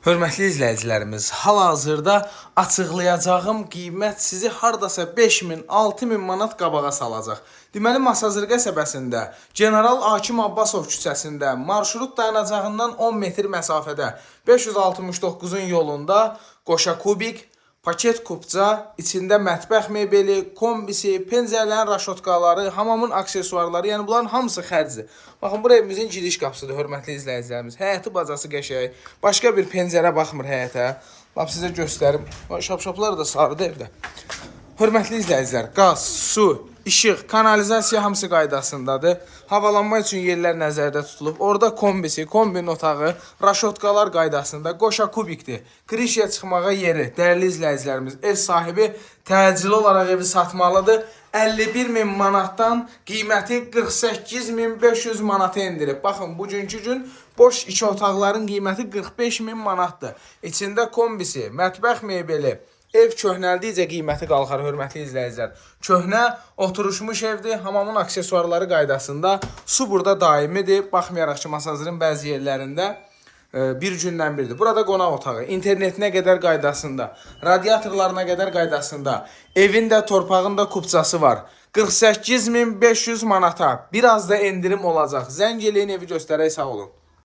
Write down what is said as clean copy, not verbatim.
Hörmətli izləyicilərimiz, hal-hazırda açıqlayacağım qiymət sizi hardasa 5000, 6000 manat qabağa salacaq. Deməli, Masazır qəsəbəsində, General Akim Abbasov küçəsində, marşrut dayanacağından 10 metr məsafədə, 569-un yolunda qoşa kubik, paket kupça, içində mətbəx mebeli, kombisi, pəncərələrin raşotkaları, hamamın aksesuarları, yəni bunların hamısı xərcdir. Baxın, bura evimizin giriş qapısıdır, hörmətli izləyicilərimiz. Həyəti bacası qəşəng, başqa bir pəncərə baxmır həyətə. Lap sizə göstərim. Şapşaplar da sarıdır evdə. Hörmətli izləyicilər, qaz, su, işıq, kanalizasiya hamısı qaydasındadır. Havalanma üçün yerlər nəzərdə tutulub. Orada kombisi, kombinin otağı, raşotkalar qaydasında, qoşa kubikdir. Krişiyə çıxmağa yeri, dəyərli izləyicilərimiz, ev sahibi təcili olaraq evi satmalıdır. 51.000 manatdan qiyməti 48.500 manata endirib. Baxın, bugünkü gün boş iki otaqların qiyməti 45.000 manatdır. İçində kombisi, mətbəx mebeli, ev köhnəldikcə qiyməti qalxar, hörmətli izləyicilər. Köhnə, oturuşmuş evdir, hamamın aksesuarları qaydasında. Su burada daimidir, baxmayaraq ki, Masazırın bəzi yerlərində bir gündən birdir. Burada qonaq otağı, internetinə qədər qaydasında, radiatorlarına qədər qaydasında, evin də torpağın da kupçası var. 48.500 manata biraz da endirim olacaq. Zəng eləyin, evi göstərək, sağ olun.